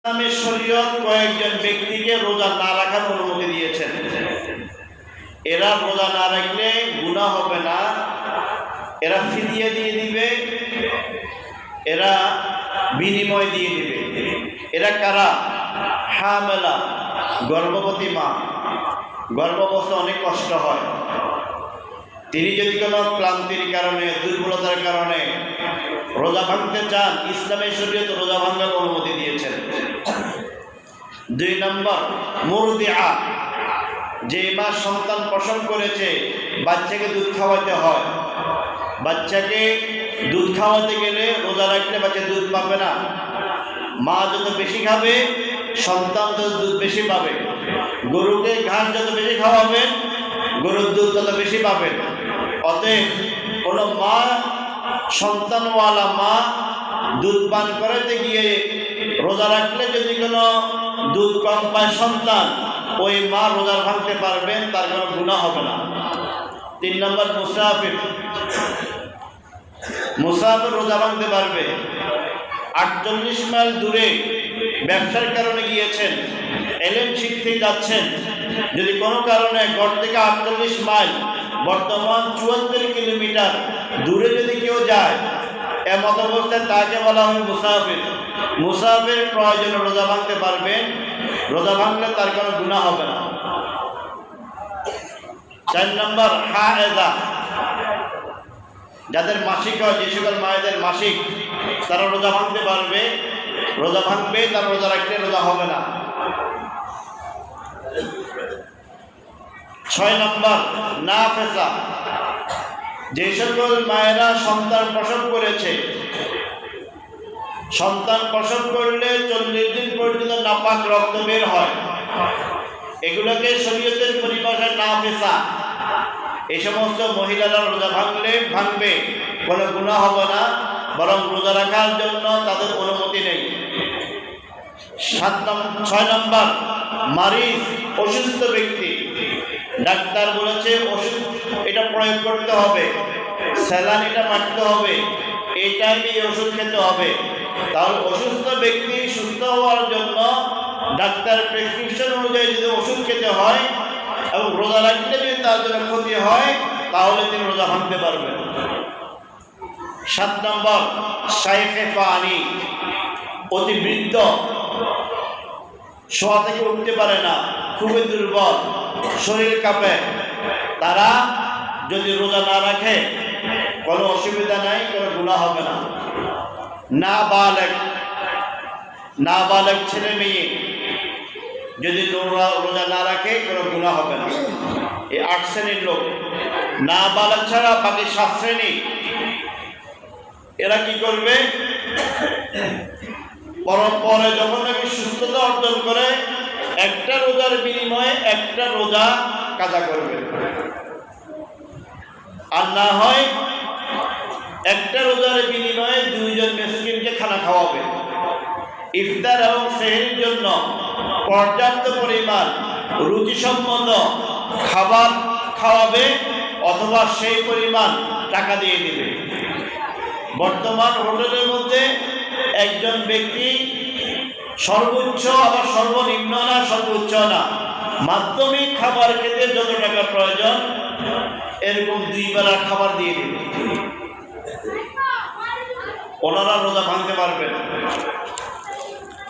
ইসলামের শরীয়ত কয়েকজন ব্যক্তিকে রোজা না রাখার অনুমতি দিয়েছেন। এরা রোজা না রাখলে গুনাহ হবে না, এরা ফিদিয়া দিয়ে দিবে, এরা বিনিময় দিয়ে দিবে। এরা কারা? হামেলা, গর্ভবতী মা। গর্ভাবস্থা অনেক কষ্ট হয়, তিনি যদি কোনো ক্লান্তির কারণে, দুর্বলতার কারণে রোজা ভাঙতে চান, ইসলামের শরীয়ত রোজা ভাঙার অনুমতি দিয়েছেন। 2 নম্বর, মুরদিআ, যে মা সন্তান প্রসব করেছে, বাচ্চাকে দুধ খাওয়াতে হয়। বাচ্চাকে দুধ খাওয়াতে গেলে রোজা রাখলে বাচ্চা দুধ পাবে না। মা যত বেশি খাবে, সন্তান তত দুধ বেশি পাবে। গরুকে ঘাস যত বেশি খাওয়াবেন, গরুর দুধ তত বেশি পাবেন। অতএব কোনো মা, সন্তানওয়ালা মা দুধ পান করাতে গিয়ে রোজা রাখলে যদি কোনো দুধ কম পায় সন্তান, ওই মা রোজা ভাঙতে পারবেন, তার কোনো গুনাহ হবে না। 3 নম্বর, মুসাফির। মুসাফির রোজা ভাঙতে পারবে। 48 মাইল দূরে ব্যবসার কারণে গিয়েছেন, এলেম শিখতে যাচ্ছেন, যদি কোনো কারণে ঘর থেকে 48 মাইল, বর্তমান 74 কিলোমিটার দূরে যদি কেউ যায়, এমত অবস্থায় তাকে বলা হয় মুসাফির। মুসাফির প্রয়োজনে রোজা ভাঙতে পারবেন, রোজা ভাঙলে তার কোনো গুনাহ হবে না। 4 নম্বর, হায়েজা, যাদের মাসিক হয়, যে সকল মায়েদের মাসিক, তারা রোজা ভাঙতে পারবে, রোজা ভাঙবে, তারা রোজা রাখলে রোজা হবে না। 6 নম্বর, নাফেসা, যে সকল মায়েরা সন্তান প্রসব করেছে, সন্তান প্রসব করলে 40 দিন পর্যন্ত নাপাক রক্ত বের হয়, এগুলোকে শরীয়তের পরিভাষায় নাফেসা। এই সমস্ত মহিলারা রোজা ভাঙবে, কোনো গুনাহ হবে না, বরং রোজা রাখার জন্য তাদের অনুমতি নেই। 6 নম্বর, মারিজ, অসুস্থ ব্যক্তি। ডাক্তার বলেছে ওষুধ এটা প্রয়োগ করতে হবে, স্যালাইন এটা মারতে হবে, এই টাইমে এই ওষুধ খেতে হবে। তাহলে অসুস্থ ব্যক্তি সুস্থ হওয়ার জন্য ডাক্তার প্রেসক্রিপশন অনুযায়ী যদি ওষুধ খেতে হয় এবং রোজা রাখলে যদি তার জন্য ক্ষতি হয়, তাহলে তিনি রোজা ভাঙতে পারবেন। 7 নম্বর, শাইখে ফানি, অতি বৃদ্ধ, শোয়া থেকে উঠতে পারে না, খুবই দুর্বল, শরীর কাঁপে, তারা যদি রোজা না রাখে কোনো অসুবিধা নাই, কোনো গুনাহ হবে না। নাবালেগ ছেলে মেয়ে যদি রোজা না রাখে কোনো গুনাহ হবে না। এই 8 শ্রেণীর লোক, নাবালেগ ছাড়া বাকি 7 শ্রেণী, এরা কি করবে? পরে যখন নাকি সুস্থতা অর্জন করে, একটা রোজার বিনিময়ে একটা রোজা কাজা করবে, আর না হয় একটা রোজার বিনিময়ে 2 জন মিসকিনকে খানা খাওয়াবে। ইফতার এবং সেহরির জন্য পর্যাপ্ত পরিমাণ রুচিসম্মত খাবার খাওয়াবে, অথবা সেই পরিমাণ টাকা দিয়ে দিবে। বর্তমান হোটেলের মধ্যে একজন ব্যক্তি সর্বোচ্চ, আবার সর্বনিম্ন না, সর্বোচ্চ না, মাধ্যমিক খাবার খেতে যত টাকা প্রয়োজন, এরকম 2 বেলা খাবার দিয়ে দিবে, ওনারা রোজা ভাঙতে পারবেন।